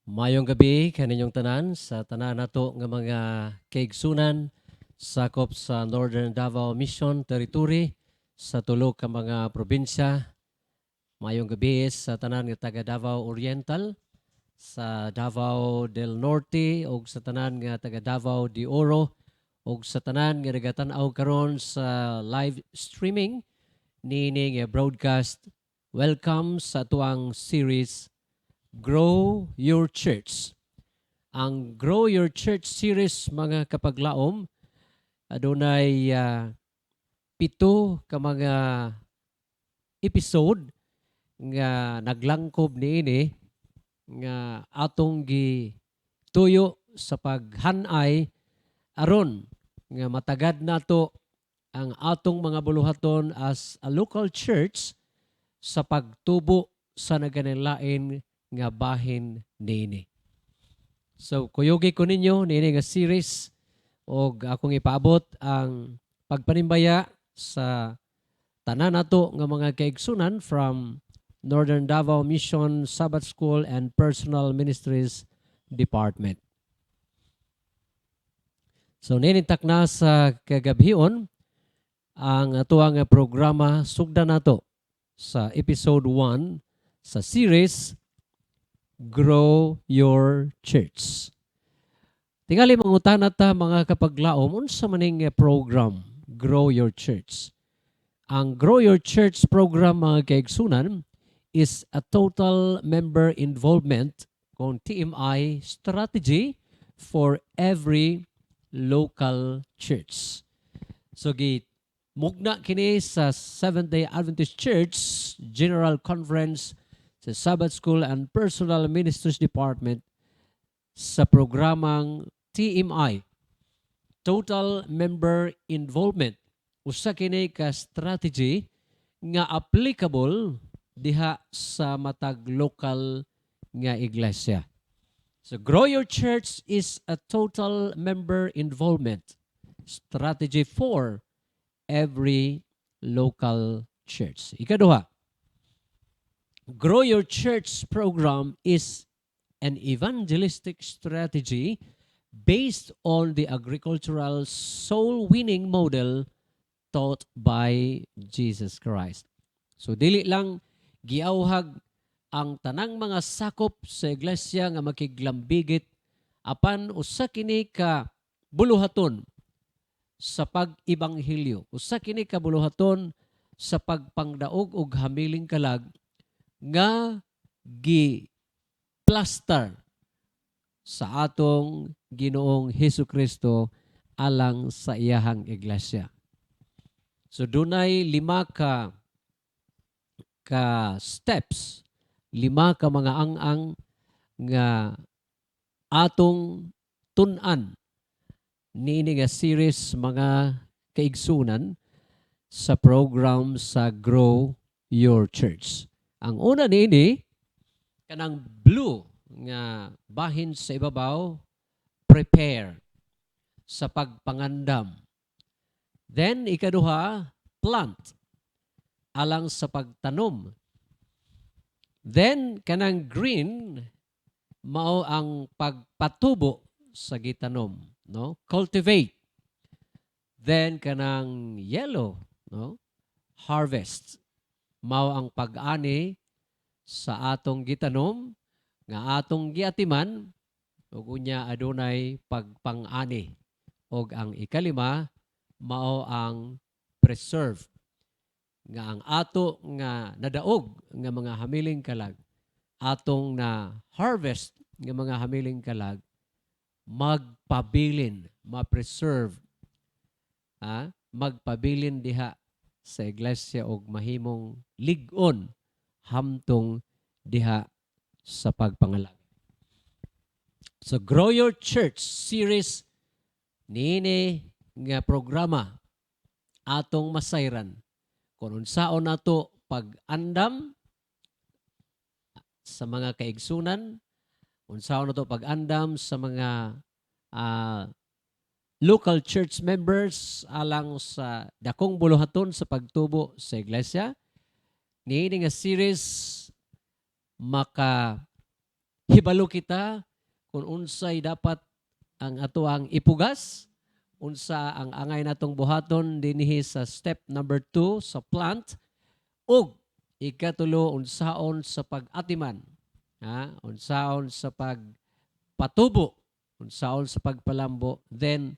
Mayong gabi kaninyong tanan sa tanan nato nga mga kaigsunan sakop sa Northern Davao Mission Territory sa tulo ka mga probinsya. Mayong gabi sa tanan nga taga Davao Oriental, sa Davao del Norte ug sa tanan nga taga Davao de Oro ug sa tanan nga nagatan-aw karon sa live streaming niini nga broadcast. Welcome sa tuang series Grow Your Church. Ang Grow Your Church series mga kapaglaom adunay pito ka mga episode nga naglangkob niini nga atong gi tuyo sa paghanay aron nga matagad nato ang atong mga buluhaton as a local church sa pagtubo sa naganilain nga bahin niini. So, kuyugi ko ninyo nini nga series o akong ipaabot ang pagpanimbaya sa tanan nato nga mga kaigsunan from Northern Davao Mission Sabbath School and Personal Ministries Department. So, ninintak na sa kagabhion ang atuang programa sugda nato sa episode 1 sa series Grow Your Church. Tingali mangutan ta mga kapaglaom unsa maning program Grow Your Church. Ang Grow Your Church program mga kaigsunan is a total member involvement kung TMI strategy for every local church. So mugna kini sa Seventh-day Adventist Church General Conference sa Sabbath School and Personal Ministries Department sa programang TMI, Total Member Involvement. Usa kini ka strategy nga applicable diha sa matag local nga iglesia. So Grow Your Church is a total member involvement strategy for every local church. Ikaduha, Grow Your Church program is an evangelistic strategy based on the agricultural soul-winning model taught by Jesus Christ. So dili lang giauhag ang tanang mga sakop sa iglesia nga makiglambigit apan usa kini ka buluhaton sa pag-ibanghilyo. Usa kini ka buluhaton sa pagpangdaog og hamiling kalag nga gi-plaster sa atong Ginoong Hesukristo alang sa iyahang iglesia. So dunay 5 ka steps, 5 ka mga ang nga atong tun-an niini nga series mga kaigsunan sa program sa Grow Your Church. Ang una niini kanang blue nga bahin sa ibabaw, prepare sa pagpangandam. Then ikaduha, plant alang sa pagtanom. Then kanang green mao ang pagpatubo sa gitanom, no? Cultivate. Then kanang yellow, no? Harvest. Mao ang pag-ani sa atong gitanom nga atong giatiman ug unya adunay pagpang-ani. Og ang ikalima mao ang preserve nga ang ato nga nadaog nga mga hamiling kalag atong na harvest nga mga hamiling kalag magpabilin, ma-preserve, magpabilin diha sa iglesia og mahimong lig-on hamtong diha sa pagpangalangin. So Grow Your Church series niini nga programa atong masayran kung unsaon nato pag-andam sa mga kaigsunan, unsaon nato pag-andam sa mga local church members alang sa dakong buluhaton sa pagtubo sa iglesia. Niini nga series maka Hibalo kita kung unsay dapat ang atuang ipugas, unsa ang angay natong buhaton dinhi sa step number 2 sa plant, ug ikatulo unsaon sa pag-atiman, unsaon sa pagpatubo, unsaon sa pagpalambo, then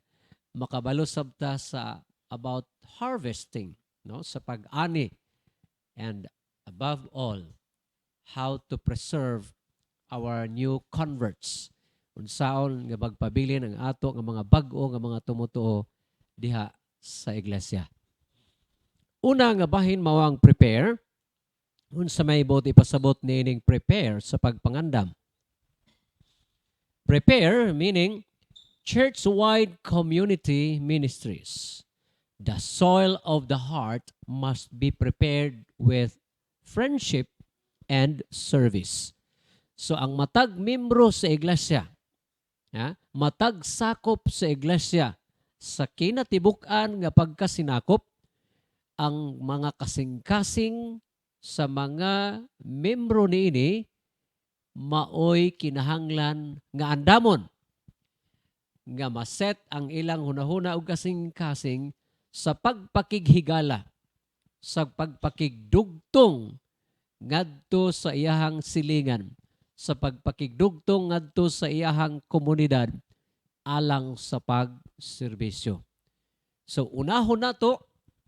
makabalo sabta sa about harvesting, no, sa pag-ani, and above all, how to preserve our new converts. Unsaon nga magpabilin ang ato nga mga bag-o nga mga tumutuo diha sa iglesia. Una nga bahin mao ang prepare. Unsa may bot ipasabot niining prepare sa pagpangandam. Prepare meaning church-wide community ministries. The soil of the heart must be prepared with friendship and service. So ang matag membro sa iglesia, matag sakop sa iglesia, sa kinatibuk-an nga pagkasinakop, ang mga kasing-kasing sa mga membro niini maoy kinahanglan nga andamon nga maset ang ilang hunahuna ug kasing-kasing sa pagpakighigala, sa pagpakigdugtong ngadto sa iyahang silingan, sa pagpakigdugtong ngadto sa iyahang komunidad alang sa pagserbisyo. So unahon nato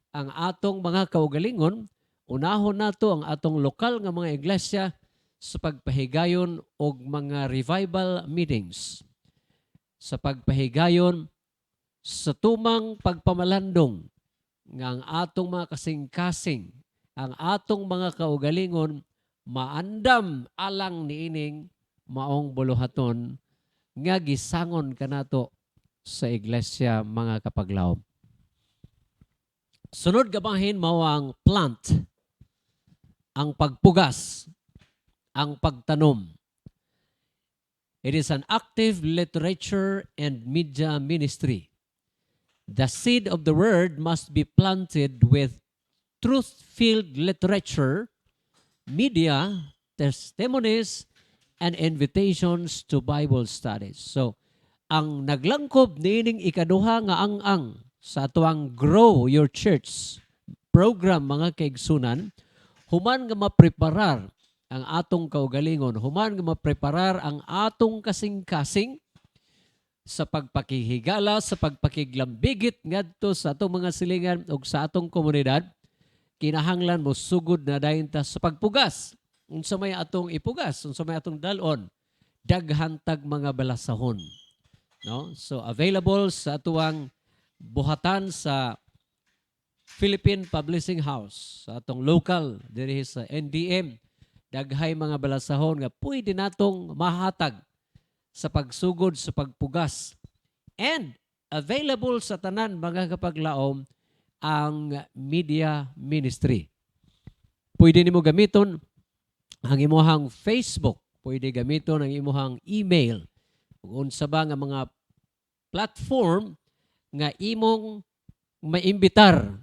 ang atong mga kaugalingon, unahon nato ang atong lokal nga mga iglesia sa pagpahigayon og mga revival meetings, sa pagpahigayon sa tumang pagpamalandong nga ang atong mga kasing-kasing, ang atong mga kaugalingon maandam alang niining maong buluhaton nga gisangon kanato sa iglesia mga kapaglaom. Sunod gabahin mao ang plant, ang pagpugas, ang pagtanom. It is an active literature and media ministry. The seed of the word must be planted with truth-filled literature, media, testimonies, and invitations to Bible studies. So, ang naglangkob niining ikaduha nga ang sa atuang Grow Your Church program mga kaigsunan, human nga mapreparar ang atong kaugalingon, human nga mapreparar ang atong kasing-kasing sa pagpakihigala, sa pagpakiglambigit ngadto sa atong mga silingan ug sa atong komunidad, kinahanglan mo sugod na dayon ta sa pagpugas. Unsa may atong ipugas, unsa may atong dalon, daghantag mga balasahon. No? So available sa atuang buhatan sa Philippine Publishing House, sa atong local diri sa NDM, daghay mga balasahon nga pwede natong mahatag sa pagsugod sa pagpugas. And available sa tanan mga kapaglaom ang media ministry. Pwede nimo gamiton ang imuhang Facebook, pwede gamiton ang imuhang email, unsa ba nga mga platform nga imong maimbitar,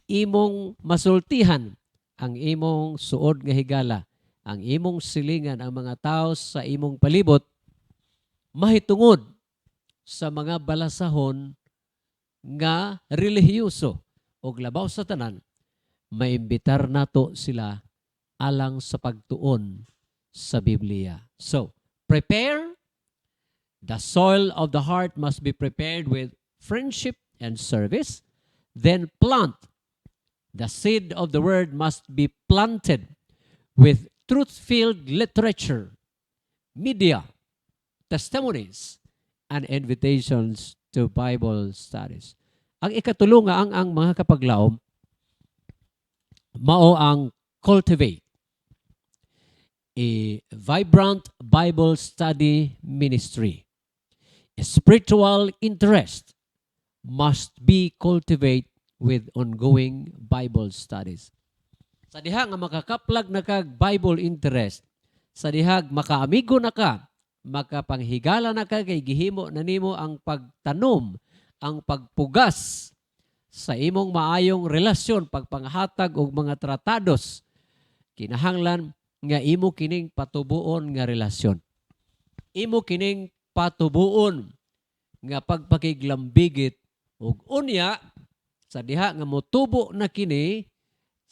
imong masultihan ang imong suod nga higala, ang imong silingan, ang mga tao sa imong palibot, mahitungod sa mga balasahon nga relihiyoso o labaw sa tanan, maimbitar nato sila alang sa pagtuon sa Biblia. So, prepare. The soil of the heart must be prepared with friendship and service. Then plant. The seed of the word must be planted with truth-filled literature, media, testimonies, and invitations to Bible studies. Ang ikatulo nga ang mga kapaglaom, mao ang cultivate a vibrant Bible study ministry. A spiritual interest must be cultivated with ongoing Bible studies. Sa diha nga makakaplag na kag Bible interest, sa diha makaamigo na ka, makapanghigala na ka kay gihimo na nimo ang pagtanom, ang pagpugas sa imong maayong relasyon, pagpanghatag og mga tratados. Kinahanglan nga imo kining patubuon nga relasyon. Imo kining patubuon nga pagpakiglambigit ug unya sa diha nga motubo na kini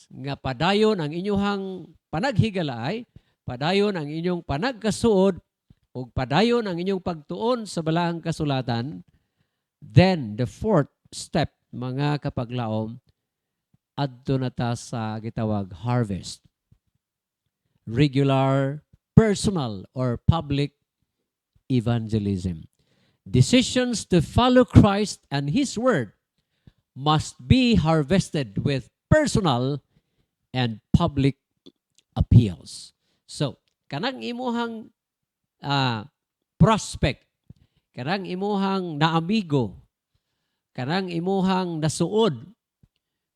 nga padayon ang inyong panaghigalaay, padayon ang inyong panagkasuod ug padayon ang inyong pagtuon sa balaang kasulatan, then the fourth step mga kapaglaom adto na ta sa gitawag harvest. Regular, personal, or public evangelism. Decisions to follow Christ and His Word must be harvested with personal and public appeals. So, kanang imuhang prospect, kanang imuhang naamigo, kanang imuhang nasuod,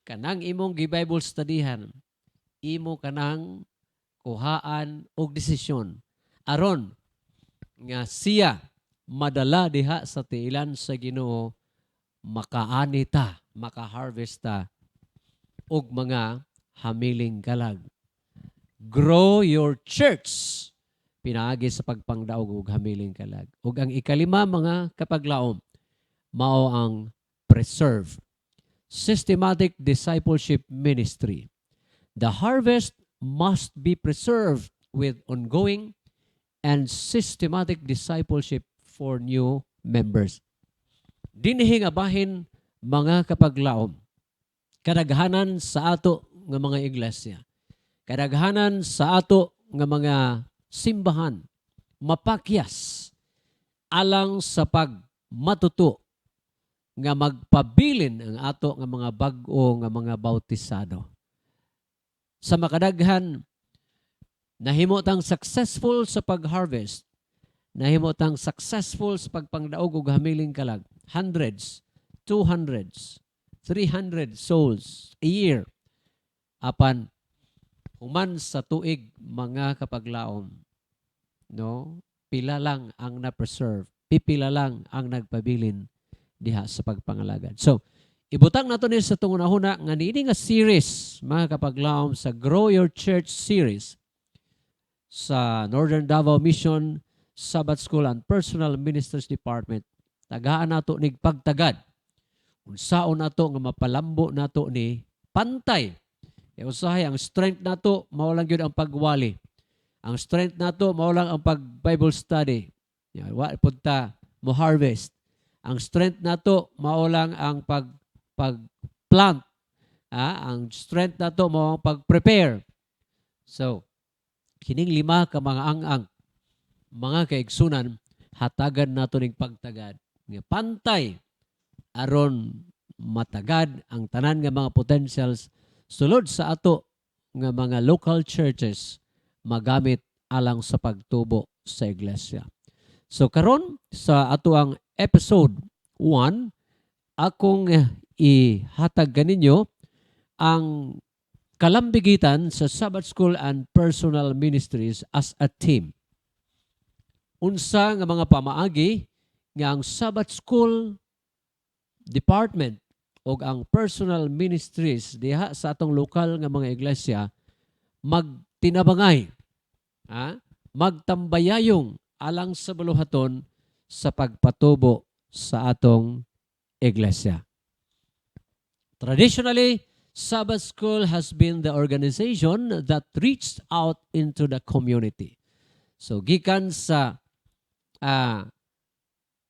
kanang imong gi-Bible studyhan, imo kanang kuhaan og desisyon aron nga siya madala diha sa tiilan sa Ginoo, makaani ta, maka-harvest ta og mga hamiling kalag. Grow your church pinaagi sa pagpangdaog og hamiling kalag. Ug ang ikalima mga kapaglaom mao ang preserve systematic discipleship ministry. The harvest must be preserved with ongoing and systematic discipleship for new members. Dinhi nga bahin mga kapaglaom, kadaghanan sa ato nga mga iglesia, kadaghanan sa ato nga mga simbahan, mapakyas alang sa pagmatuto nga magpabilin ang ato nga mga bag-o nga mga bautisado. Sa makadaghan, nahimutang successful sa pag-harvest, nahimutang successful sa pagpangdaog og hamiling kalag, hundreds, 200s, 300 souls a year. Apan human sa tuig mga kapaglaom, no? Pila lang ang na-preserve, pipila lang ang nagpabilin diha sa pagpangalagad. So, ibutang nato ni sa tungunahuna nga niini nga series mga kapaglaom sa Grow Your Church series sa Northern Davao Mission Sabbath School and Personal Ministers Department. Tagaan nato nig pagtagad. Unsaon nato nga mapalambo nato ni pantay. E usahay ang strength nato mao lang gyud ang pagwali. Ang strength nato mao lang ang pag-Bible study. Wa pud ta mo harvest. Ang strength nato mao lang ang pag-plant. Ang strength nato mao ang pag-prepare. So, kining lima ka mga ang mga kaigsunan, hatagan nato ning pagtagad nga pantay aron matagad ang tanan nga mga potentials sulod sa ato nga mga local churches magamit alang sa pagtubo sa iglesia. So karon sa ato ang episode 1, akong ihatag kaninyo ang kalambigitan sa Sabbath School and Personal Ministries as a team. Unsa nga mga pamaagi nga ang Sabbath School Department o ang Personal Ministries diha sa atong lokal nga mga iglesia magtinabangay, magtambayayong alang sa buluhaton sa pagpatubo sa atong iglesia. Traditionally, Sabbath School has been the organization that reached out into the community. So, gikan sa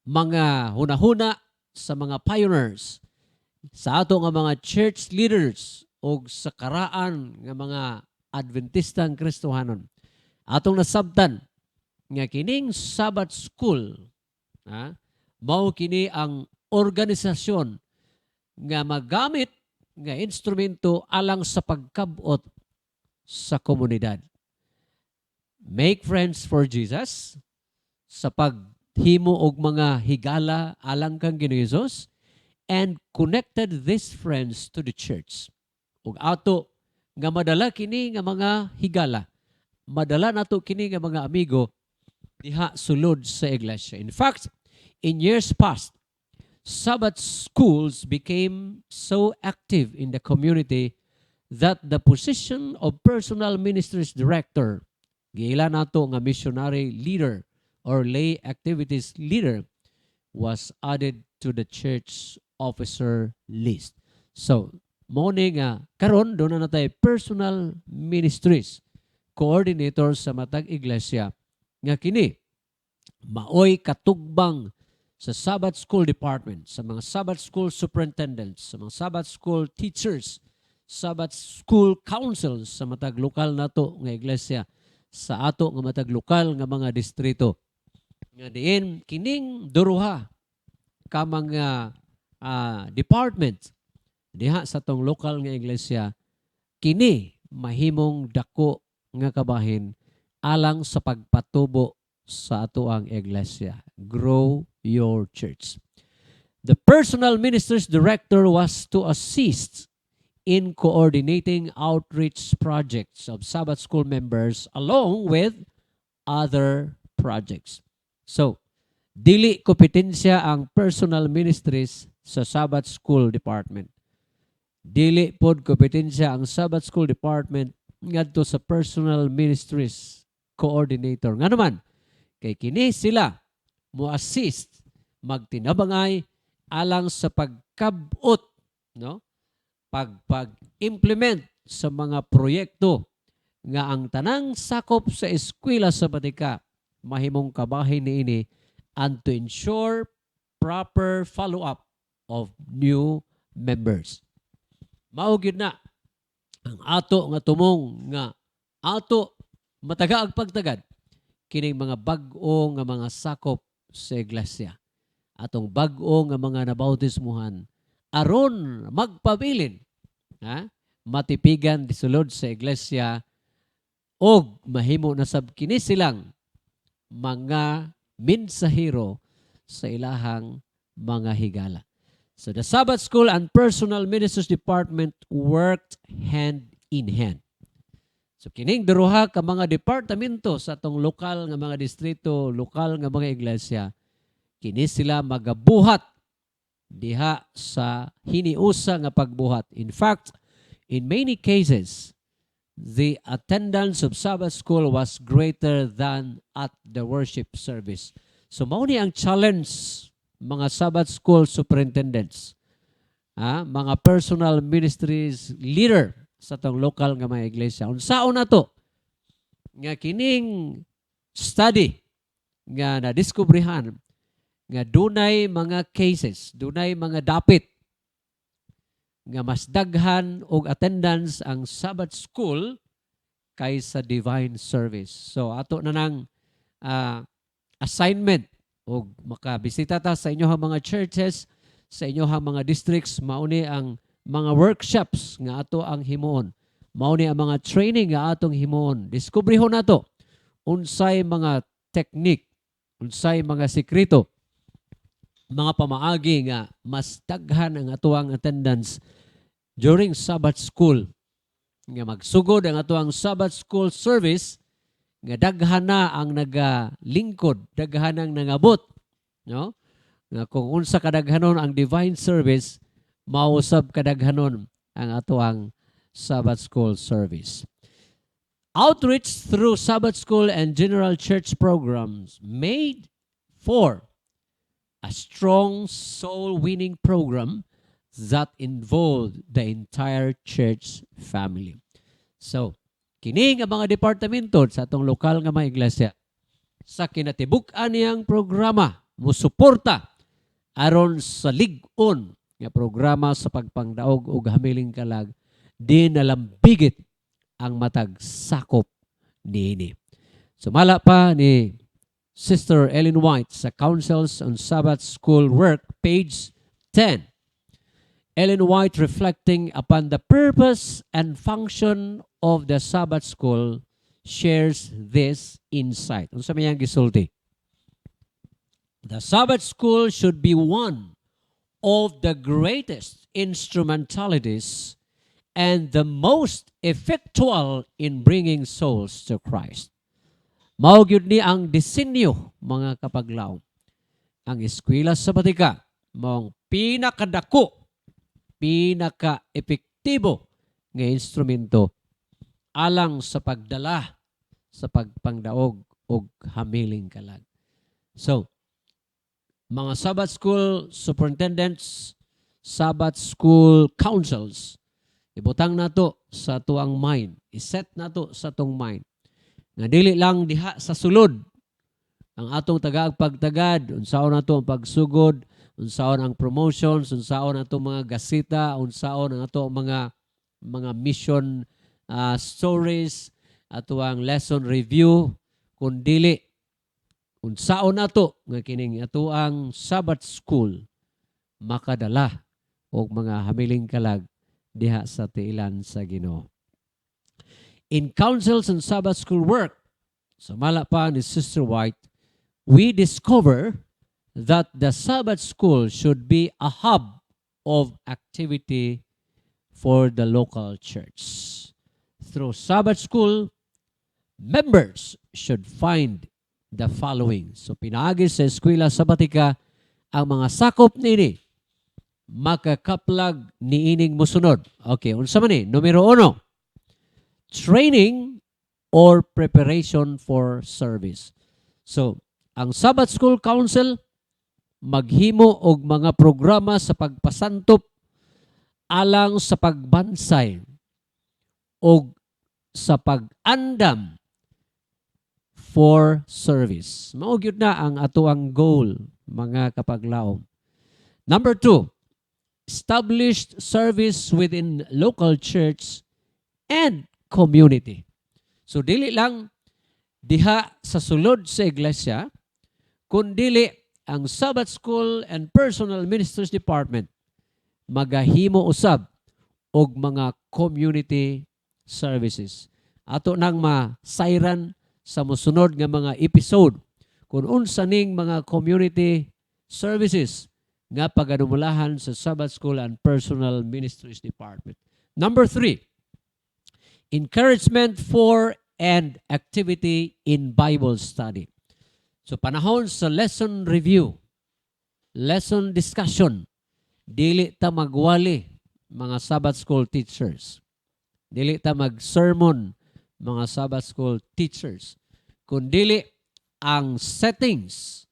mga hunahuna sa mga pioneers, sa ato nga mga church leaders o sa karaan nga mga Adventistang Kristohanon, atong nasabtan nga kining Sabbath School, mao kini ang organisasyon nga magamit nga instrumento alang sa pagkabot sa komunidad. Make friends for Jesus sa paghimo og mga higala alang kang Ginoong Hesus, and connected these friends to the church. Ug ato nga madala kini nga mga higala, madala nato kini nga mga amigo diha sulod sa iglesia. In fact, in years past, Sabbath schools became so active in the community that the position of personal ministries director giila nato nga missionary leader or lay activities leader was added to the church officer list. So, mo ni nga karon do na natay personal ministries coordinator sa matag iglesia nga kini maoy katugbang sa Sabbath School Department, sa mga Sabbath School Superintendents, sa mga Sabbath School Teachers, Sabbath School Councils sa matag lokal nato nga iglesia, sa ato nga matag lokal nga mga distrito. Nga diin, kining duruha ka mga department diha sa tong lokal nga iglesia, kini mahimong dako nga kabahin alang sa pagpatubo sa ato ang iglesia. Grow your church. The personal ministers director was to assist in coordinating outreach projects of Sabbath School members along with other projects. So, dili kompetensya ang personal ministries sa Sabbath School Department. Dili pod kompetensya ang Sabbath School Department ngadto sa personal ministries coordinator. Nga naman, kay kini sila mo assist magtinabangay alang sa pagkabot, no? Pag-implement sa mga proyekto nga ang tanang sakop sa eskwela sa batika mahimong kabahin niini and to ensure proper follow-up of new members. Mao gyud na ang ato nga tumong nga ato mataga ag pagtagad kining mga bag-o nga mga sakop sa iglesia. Atong bag-o nga mga nabautismuhan aron magpabilin, matipigan disulod sa iglesia og mahimo na sab kini silang mga mensahero sa ilahang mga higala. So the Sabbath School and Personal Ministers Department worked hand in hand. So kining duruha ka mga departamento sa atong lokal nga mga distrito, lokal nga mga iglesia, kini sila magabuhat diha sa hiniusa nga pagbuhat. In fact, in many cases, the attendance of Sabbath school was greater than at the worship service. So mao ni ang challenge mga Sabbath school superintendents, mga personal ministries leader sa tong lokal nga mga iglesia. Unsaon nato nga kining study nga nadiskubrihan nga dunay mga cases, dunay mga dapit nga mas daghan og attendance ang Sabbath school kaysa divine service. So ato na nang assignment og makabisita ta sa inyong mga churches, sa inyong mga districts, mauni ang mga workshops nga ato ang himuon. Mauni ang mga training nga atong himuon. Diskubrihon nato unsay mga technique, unsay mga sekreto, mga pamaagi nga mas daghan ang atuang attendance during Sabbath school. Nga magsugod ang atuang Sabbath school service nga daghan na ang nagalingkod, daghan ang nangabot, no? Nga kung unsa kadaghanon ang divine service, mausab kadaghanon ang atuang Sabbath school service. Outreach through Sabbath school and general church programs made for a strong soul-winning program that involved the entire church family. So, kini nga mga departamento sa atong lokal nga mga iglesia, sa kinatibuk-an niyang programa, musuporta aron sa lig-on nga programa sa pagpangdaog og hamiling kalag, di nalambigit ang matag sakop niini. Sumala pa ni Sister Ellen White sa Councils on Sabbath School Work, page 10. Ellen White, reflecting upon the purpose and function of the Sabbath School, shares this insight. Unsa may ang gisulti? The Sabbath School should be one of the greatest instrumentalities and the most effectual in bringing souls to Christ. Mao gyud ni ang disenyo, mga kapaglaw. Ang eskwela sa batika mao pinakadako, pinaka-epektibo nga instrumento alang sa pagdala sa pagpangdaog og hamiling kalag. So, mga Sabbath school superintendents, Sabbath school councils, ibutang nato sa tuang mind, iset nato sa tong mind. Nga dili lang diha sa sulod ang atong tagaagpagtagad, unsaon nato ang pagsugod, unsaon ang promotions, unsaon ato mga gasita, unsaon ang ato mga mission stories, ato ang lesson review, kundili unsaon nato nga kining ato ang Sabbath school makadala og mga hamiling kalag diha sa tiilan sa Ginoo. In councils and Sabbath school work, sa mala pa ni Sister White, we discover that the Sabbath school should be a hub of activity for the local church. Through Sabbath school, members should find the following. So pinaagi sa eskwela sabatika ang mga sakop nini makakaplag niining musunod. Okay, unsa man ni? Numero 1, training or preparation for service. So, ang Sabbath School Council maghimo og mga programa sa pagpasantop alang sa pagbansay og sa pag-andam for service. Mao gyud na ang atuang goal, mga kapaglaom. Number 2, established service within local church and community. So dili lang diha sa sulod sa iglesia, kundili ang Sabbath School and Personal Ministries Department magahimo usab og mga community services. Ato nang masayran sa mosunod nga mga episode kung unsa ning mga community services nga paganumulahan sa Sabbath School and Personal Ministries Department. Number 3, encouragement for and activity in Bible study. So panahon sa lesson review, lesson discussion, dili ta magwali mga Sabbath School teachers. Dili ta mag-sermon mga Sabbath School teachers. Kundili ang settings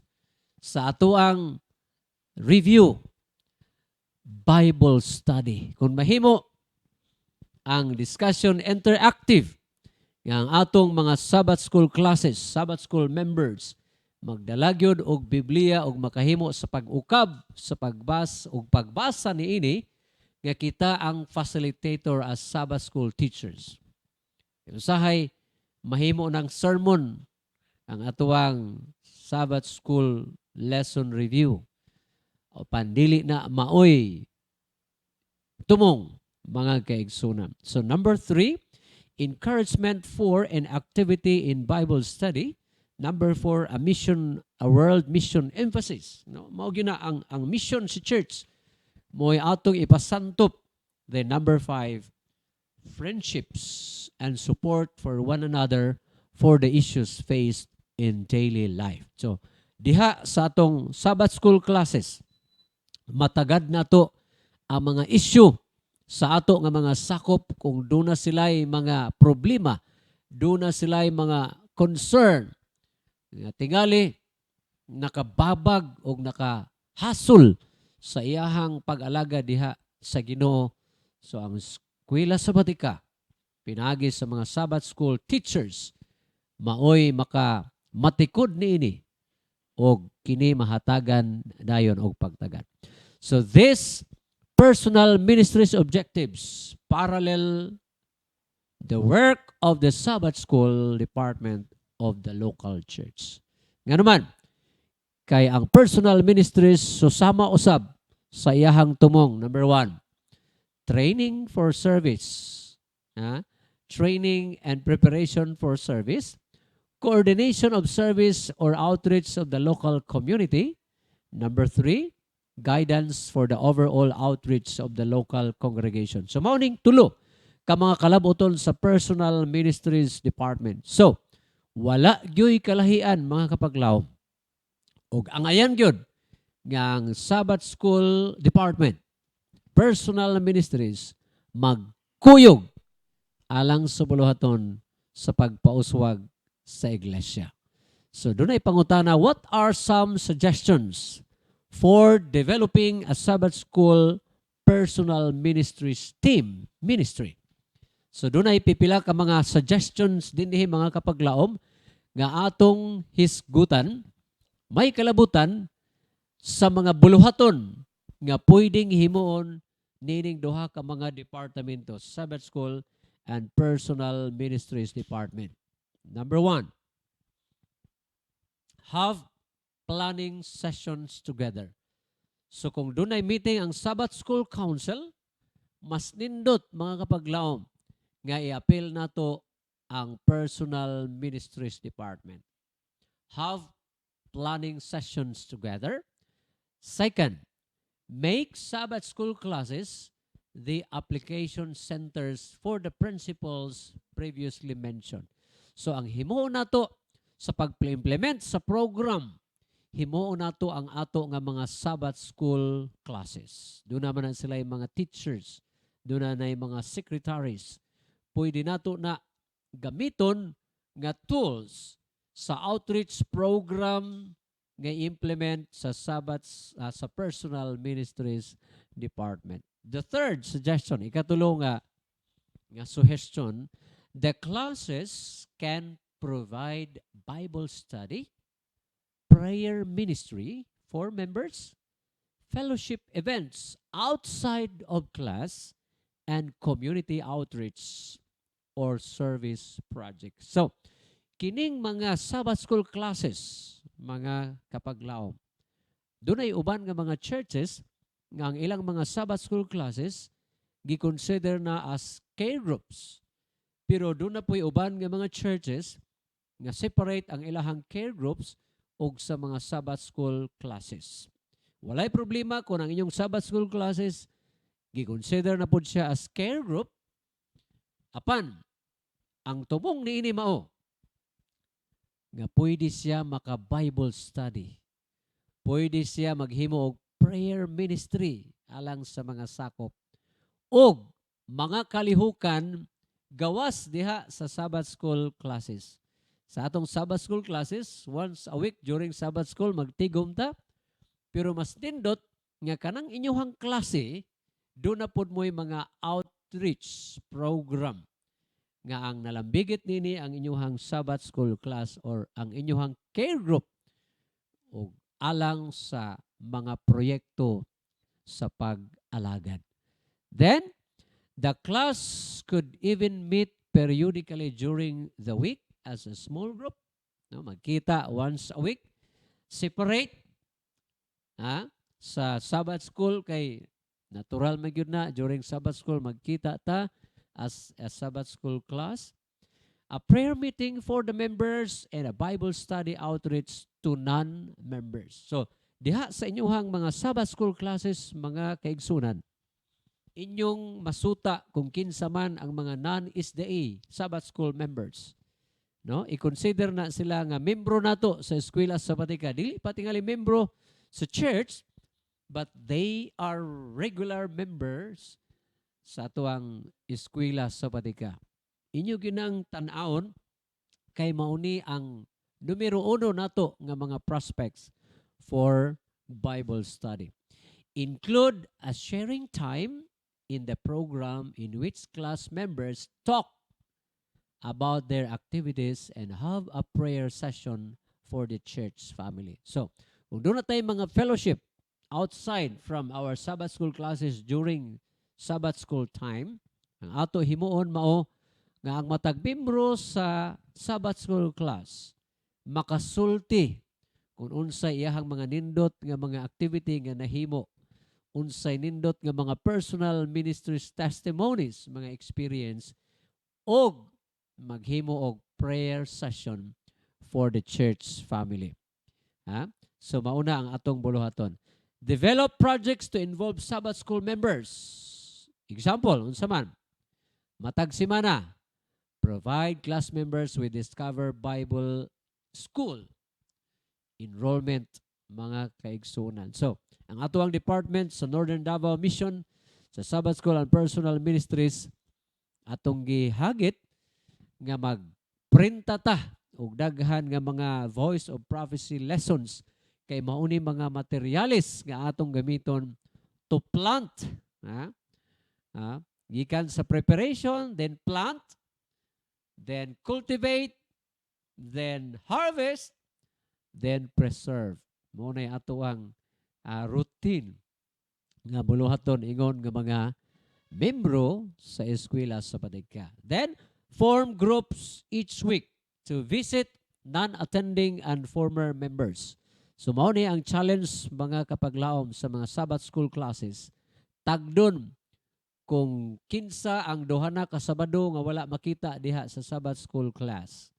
sa atuang review, Bible study. Kung mahimo ang discussion interactive, ang atong mga Sabbath School classes, Sabbath School members, magdalagyod og Biblia og makahimo sa pag-ukab, sa pagbasa niini, nga kita ang facilitator as Sabbath School teachers. Usahay, mahimo ng sermon ang atuang Sabbath School lesson review. O pandili na maoy tumong mga kaigsunan. So number 3, encouragement for and activity in Bible study. Number 4, a world mission emphasis. No, mao gyud na ang mission sa church mo'y atong ipasantop. Then number 5, friendships and support for one another for the issues faced in daily life. So diha sa atong Sabbath School classes, matagad na to ang mga issue sa ato nga mga sakop kung doon na sila'y mga problema, doon na sila'y mga concern. Tingali, nakababag o nakahasol sa iyahang pag-alaga diha sa Ginoo. So ang eskwela sabatika, pinagi sa mga Sabbath School teachers, maoy matikod niini o kini mahatagan dayon og pagtagad. So this personal ministries objectives parallel the work of the Sabbath School department of the local church. Nga naman, kay ang personal ministries susama usab sa iyahang tumong. Number 1, training for service. Training and preparation for service. Coordination of service or outreach of the local community. Number 3, guidance for the overall outreach of the local congregation. So, mauning tulo ka mga kalabuton sa Personal Ministries Department. So, wala gyoy kalahian mga kapaglaw. Og ang ayan gyud ng Sabbath School Department, Personal Ministries, magkuyog alang sa buluhaton sa pagpauswag sa iglesia. So doon ay pangutana, what are some suggestions for developing a Sabbath School personal ministries team ministry? So doon ay pipila ka mga suggestions dinhi mga kapaglaom nga atong hisgutan, may kalabutan sa mga buluhaton nga pwedeng himuon nining duha ka mga departamento, Sabbath School and Personal Ministries Department. Number 1, have planning sessions together. So kung doon ay meeting ang Sabbath School Council, mas nindot mga kapaglaom nga i-appeal nato ang Personal Ministries Department. Have planning sessions together. Second, make Sabbath School classes the application centers for the principles previously mentioned. So ang himuon nato sa pag-implement sa program, himuon nato ang ato nga mga Sabbath School classes. Doon naman na sila yung mga teachers, doon na yung mga secretaries. Pwede nato na gamiton nga tools sa outreach program nga implement sa Sabbath sa Personal Ministries Department. The third suggestion, ikatulo nga suggestion, the classes can provide Bible study, prayer ministry for members, fellowship events outside of class, and community outreach or service projects. So, kining mga Sabbath School classes, mga kapaglaom, doon ay uban nga mga churches nga ang ilang mga Sabbath School classes gi-consider na as care groups. Pero doon na po'y uban nga mga churches nga separate ang ilahang care groups og sa mga Sabbath School classes. Walay problema kung ang inyong Sabbath School classes gi-consider na po siya as care group. Apan, ang tubong niini mao nga pwede siya maka-Bible study. Pwede siya maghimo og prayer ministry alang sa mga sakop. Og mga kalihukan gawas diha sa Sabbath School classes. Sa atong Sabbath School classes, once a week during Sabbath School, magtigom ta. Pero mas tindot nga kanang inyuhang klase, doon na po mo'y mga outreach program nga ang nalambigit nini ang inyuhang Sabbath School class or ang inyuhang care group o alang sa mga proyekto sa pag-alagad. Then, the class could even meet periodically during the week as a small group. No, magkita once a week. Separate sa Sabbath School kay natural magyud na during Sabbath School magkita ta as a Sabbath School class. A prayer meeting for the members and a Bible study outreach to non-members. So, diha sa inyuhang mga Sabbath School classes, mga kaigsunan, inyong masuta kung kinsa man ang mga non-SDA Sabbath School members. No, i-consider na sila nga membro nato sa eskwela sabatika. Dili pa tingali membro sa church, but they are regular members sa atuang eskwela sabatika. Inyo ginang tan-aon kay mauni ang numero 1 nato nga mga prospects for Bible study. Include a sharing time in the program in which class members talk about their activities and have a prayer session for the church family. So, kung doon na tayo mga fellowship outside from our Sabbath School classes during Sabbath School time, ang ato himuon mao nga ang matagbimbro sa Sabbath School class makasulti kung unsay iyahang mga nindot nga mga activity nga nahimo, unsay nindot nga mga personal ministries testimonies, mga experience, og maghimo og prayer session for the church family. So mauna ang atong buluhaton. Develop projects to involve Sabbath School members. Example, unsa man? Matag semana, provide class members with Discover Bible School enrollment, mga kaigsunan. So, ang atuang department sa Northern Davao Mission sa Sabbath School and Personal Ministries atong gihagit nga magprinta ta ug daghan nga mga voice of prophecy lessons kay mauni mga materialis nga atong gamiton to plant. Ha? Ha? Gikan sa preparation, then plant, then cultivate, then harvest, then preserve. Mao nay ato ang routine nga buluhaton ingon nga mga membro sa eskwela sa Padigka. Then, form groups each week to visit non-attending and former members. So, mao ni ang challenge mga kapaglaom sa mga Sabbath school classes. Tagdon kung kinsa ang duha na ka Sabado nga wala makita diha sa Sabbath school class.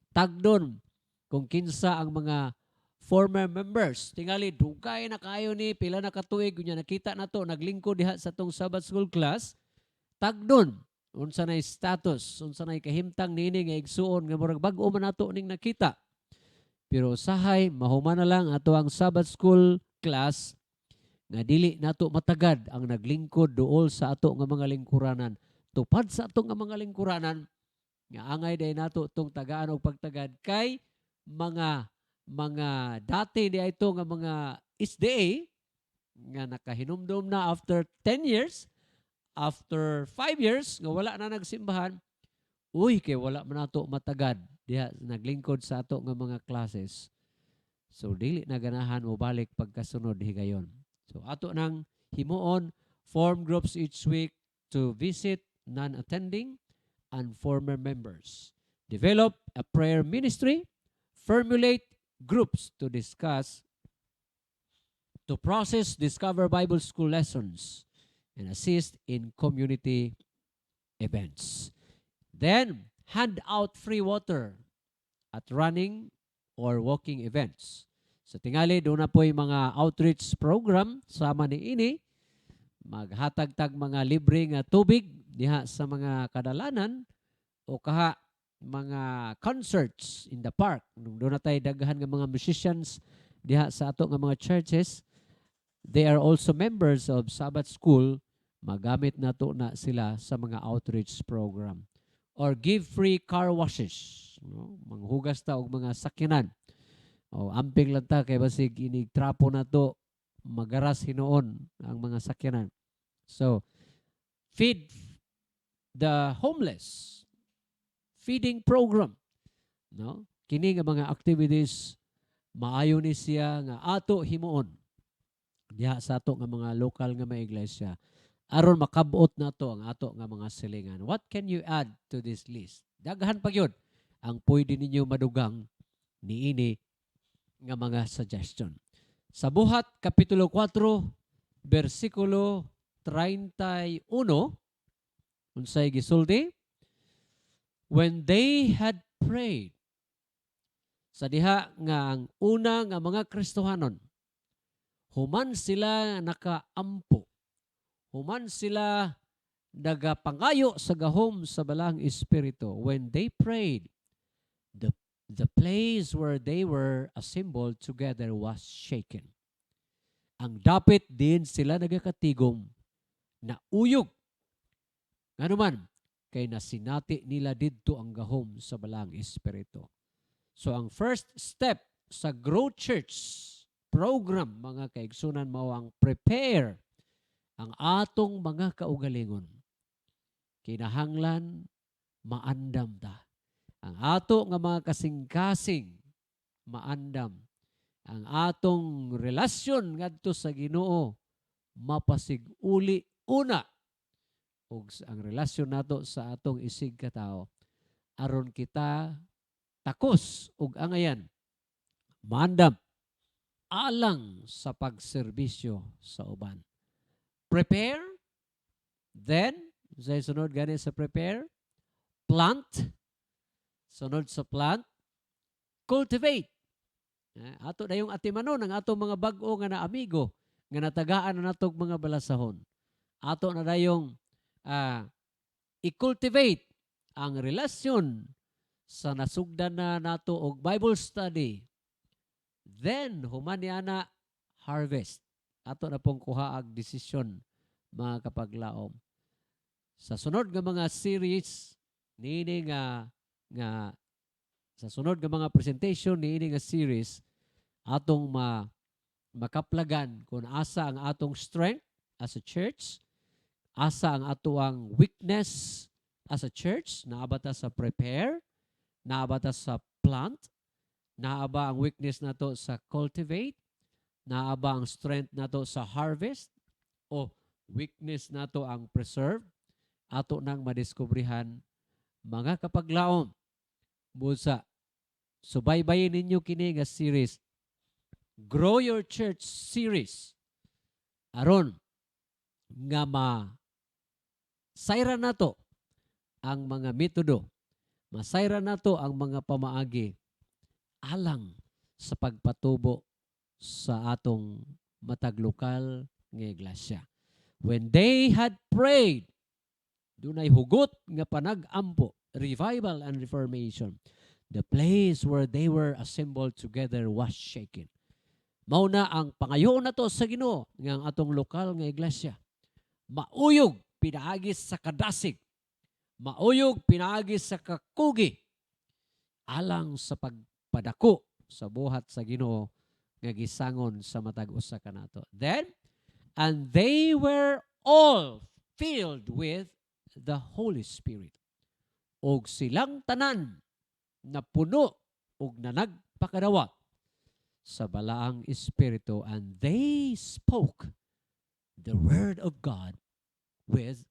Tagdon kung kinsa ang mga former members. Tingali, dugay na kayo ni, pila na katuig, kunya nakita na to, naglingkod diha sa tong Sabbath school class, tagdon, unsa na status, unsa na kahimtang nini nga igsuon, nga murag bag-o man nato ning nakita. Pero usahay, mahuman na lang ato ang Sabbath school class, nga dili nato matagad ang naglingkod duol sa ato nga mga lingkuranan. Tupad sa ato nga mga lingkuranan, nga angay day nato tong tagaan og pagtagad kay mga dati di ito nga mga SDA nga nakahinumdum na after 10 years, after 5 years nga wala na nagsimbahan, uy kay wala man nato matagad diha naglingkod sa ato nga mga classes. So dili na ganahan mo balik pagkasunod higayon. So ato nang himuon form groups each week to visit non-attending and former members. Develop a prayer ministry, formulate groups to discuss, to process, discover Bible school lessons, and assist in community events. Then, hand out free water at running or walking events. Sa tingali, doon na po yung mga outreach program sama ni ini. Maghatag-tag mga libre nga tubig diha sa mga kadalanan o kaha mga concerts in the park. Doon na tayo daghan ng mga musicians diha sa ato nga mga churches. They are also members of Sabbath School. Magamit na to na sila sa mga outreach program. Or give free car washes. No? Manghugas ta og mga sakyanan. O amping lang ta kay basig inig trapo na to magaras hinuon ang mga sakyanan. So, feed the homeless. Feeding program, no? Kini nga mga activities maayo ni siya nga ato himuon diha sa ato nga mga lokal nga mga iglesia aron makabot nato ang ato nga mga silingan. What can you add to this list? Daghan pa gyud ang pwede ninyo madugang niini nga mga suggestion. Sa Buhat kapitulo 4 bersikulo 31 unsay gisulti? When they had prayed, sa diha nga ang una nga mga Kristohanon, human sila nakaampo, human sila nagapangayo sa gahom sa balang espiritu. When they prayed, the place where they were assembled together was shaken. Ang dapit din sila nagakatigom na uyog. Nga naman, kay nasinati nila didto ang gahom sa balang espiritu. So ang first step sa Grow Church program mga kaigsunan mao ang prepare ang atong mga kaugalingon. Kinahanglan maandam ta. Ang ato nga mga kasing-kasing maandam. Ang atong relasyon ngadto sa Ginoo mapasig-uli una ug ang relasyon nato sa atong isig katao aron kita takos ug angayan maandam alang sa pagserbisyo sa uban. Prepare, then say sunod gani sa prepare, plant, sunod sa plant, cultivate. Ato na yung atimanon ang atong mga bag-o nga na amigo nga natagaan na natog mga balasahon. Ato na dayong i-cultivate ang relasyon sa nasugdan na nato og Bible study. Then, human niana harvest. Ato na pong kuhaag desisyon mga kapaglaom. Sa sunod nga mga series, nini nga Sa sunod nga mga presentation ni ini nga series atong makaplagan kung asa ang atong strength as a church, asa ang atuang weakness as a church, naabata sa prepare, naabata sa plant, naaba ang weakness nato sa cultivate, naaba ang strength nato sa harvest, o weakness nato ang preserve, ato nang madiskubrihan mga kapaglaom. Busa, subaybayin ninyo kini nga series, Grow Your Church series, aron nga masayra nato ang mga metodo, masayra nato ang mga pamaagi alang sa pagpatubo sa atong matag lokal nga iglesia. When they had prayed, dunay hugot nga panag-ampo, revival and reformation. The place where they were assembled together was shaken. Mao na ang pangayo na to sa Ginoo nga ang atong lokal nga iglesia. Mauyog pinaagis sa kadasig, mauyog pinaagis sa kakugi, alang sa pagpadako sa buhat sa Ginoo nga gisangon sa matag usa kanato. Then, and they were all filled with the Holy Spirit. Og silang tanan na puno og nanagpakadawat sa balaang Espiritu, and they spoke the word of God with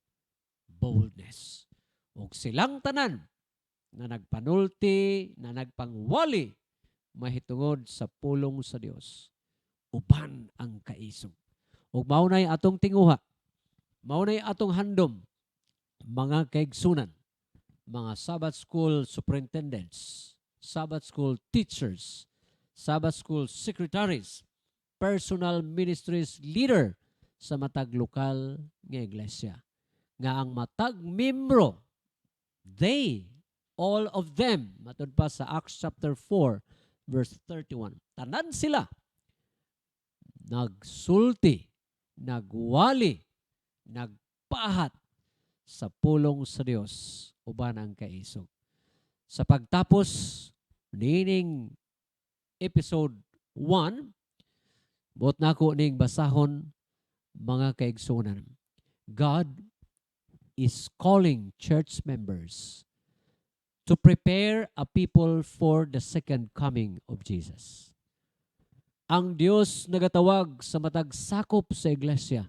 boldness. Og silang tanan na nagpanulti, na nagpangwali, mahitungod sa pulong sa Dios, uban ang kaisog. Ug maunay atong tinguha, maunay atong handom, mga kaigsunan, mga Sabbath school superintendents, Sabbath school teachers, Sabbath school secretaries, personal ministries leader sa matag lokal nga iglesia. Nga ang matag membro, they, all of them, matod pa sa Acts chapter 4, verse 31, tanan sila nagsulti, nagwali, nagpahat sa pulong sa Dios uban ang kaisog. Sa pagtapos nining episode 1, buot nako ning basahon mga kaigsunan. God is calling church members to prepare a people for the second coming of Jesus. Ang Dios nagatawag sa matag sakop sa iglesia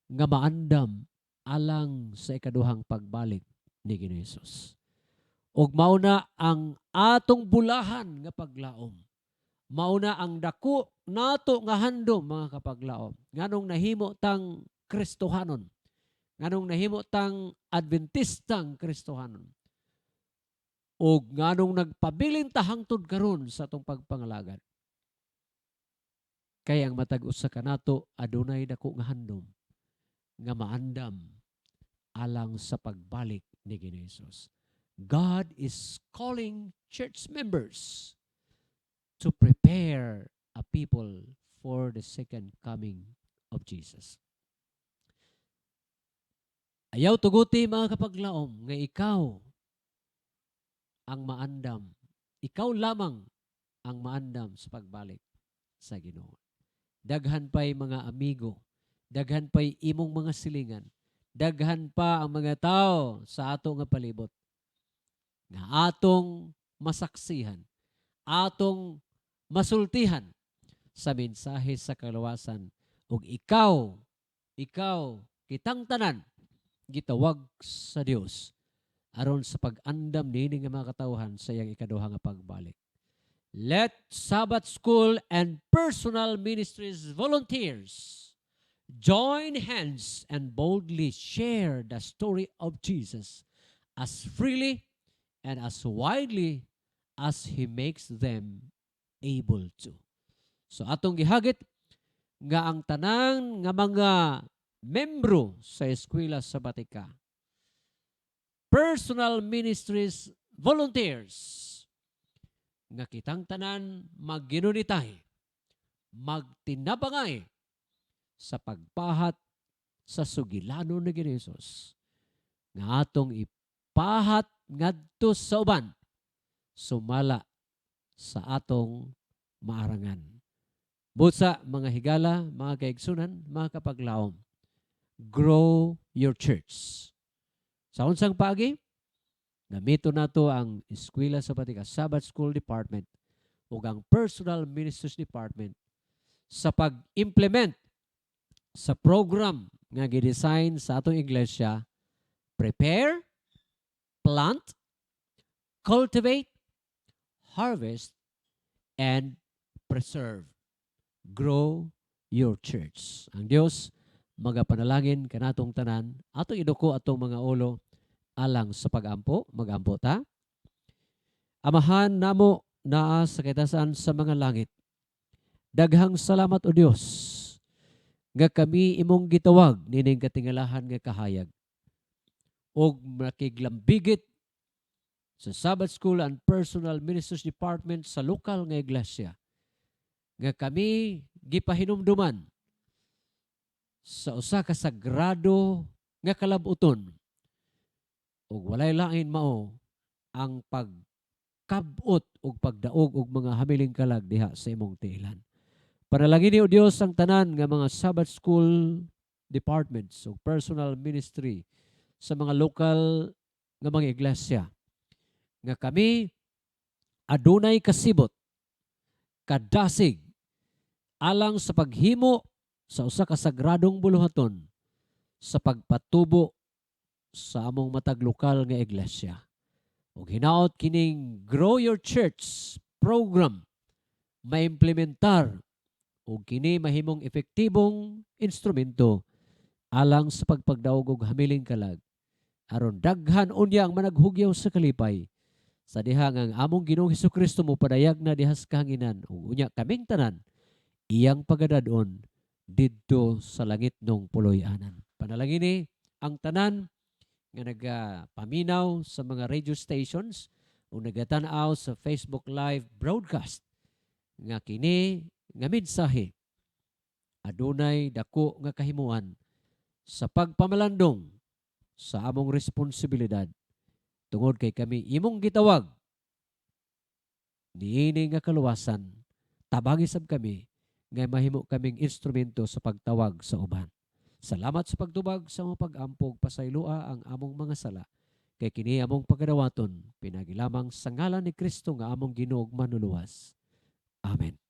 nga maandam alang sa ikaduhang pagbalik ni Ginoong Hesus. Ug mauna ang atong bulahan nga paglaom. Mauna ang dako nato nga handom mga kapaglaom. Nganong nahimo tang Kristohanon. Nganong nahimo tang Adventistang Kristohanon. Ug nganong nagpabilin ta hangtod karon sa atong pagpangalagad. Kaya ang matag usa kanato adunay dako nga handom nga maandam alang sa pagbalik ni Ginoong Hesus. God is calling church members to prepare a people for the second coming of Jesus. Ayaw tuguti mga kapaglaom nga ikaw ang maandam. Ikaw lamang ang maandam sa pagbalik sa Ginoo. Daghan pa'y mga amigo, daghan pa'y imong mga silingan, daghan pa ang mga tao sa ato nga palibot nga atong masaksihan, atong masultihan sa mensahe sa kaluwasan. Ug ikaw, kitang tanan, gitawag sa Dios aron sa pag-andam nini nga mga katawhan sa iyang ikaduha nga pagbalik. Let Sabbath school and personal ministries volunteers join hands and boldly share the story of Jesus as freely and as widely as He makes them able to. So atong gihagit nga ang tanang nga mga membro sa eskwela sabatika, personal ministries volunteers, nga kitang tanan magginunitay, magtinabangay sa pagpahat sa sugilano ni Ginoong Hesus nga atong ipahat ngadto sa uban sumala sa atong maarangan. Busa, mga higala, mga kaigsunan, mga kapaglaom, grow your church. Sa unsang paagi, gamito nato ang eskwela sa patika Sabbath School Department ug ang Personal Ministries Department sa pag-implement sa program nga gidesign sa atong iglesia: prepare, plant, cultivate, harvest, and preserve. Grow your church. Ang Dios magapanalangin kanatong tanan, atong iduko atong mga ulo alang sa pagampo, magampo ta. Amahan namo naa sa katasan sa mga langit. Daghang salamat o Dios nga kami imong gitawag nining katingalahan nga kahayag og makiglambigit sa Sabbath School and Personal Ministries Department sa lokal nga iglesia nga kami gipahinumduman sa usa ka sagrado nga kalabuton ug walay lain mao ang pagkabot ug pagdaog og mga hamiling kalag diha sa imong tiilan. Panalangin ni o Dios ang tanan nga mga Sabbath School departments o personal ministry sa mga lokal nga mga iglesia nga kami adunay kasibot, kadasig alang sa paghimo sa usa ka sagradong buluhaton sa pagpatubo sa among matag lokal nga iglesia. Ug hinaot kining Grow Your Church program maimplementar ug kini mahimong epektibong instrumento alang sa pagpagdaog og hamiling kalag aron daghan unya ang managhugyaw sa kalipay sa diha nga ang among Ginoong Hesukristo mo padayag na diha sa kahanginan ug unya kaming tanan iyang pagadadon didto sa langit nung puloy-anan. Panalangin ni ang tanan nga nagapaminaw sa mga radio stations o nagatanaw sa Facebook Live broadcast nga kini nga mensahe adunay dako nga kahimuan sa pagpamalandong sa among responsibilidad tungod kay kami imong gitawag niini nga kaluwasan tabagi sab kami nga mahimo kaming instrumento sa pagtawag sa uban. Salamat sa pagtubag sa mga pag-ampog pasaylua ang among mga sala kay kini among pagadawaton pinagilamang sa ngalan ni Kristo nga among Ginoo ug Manluluwas. Amen.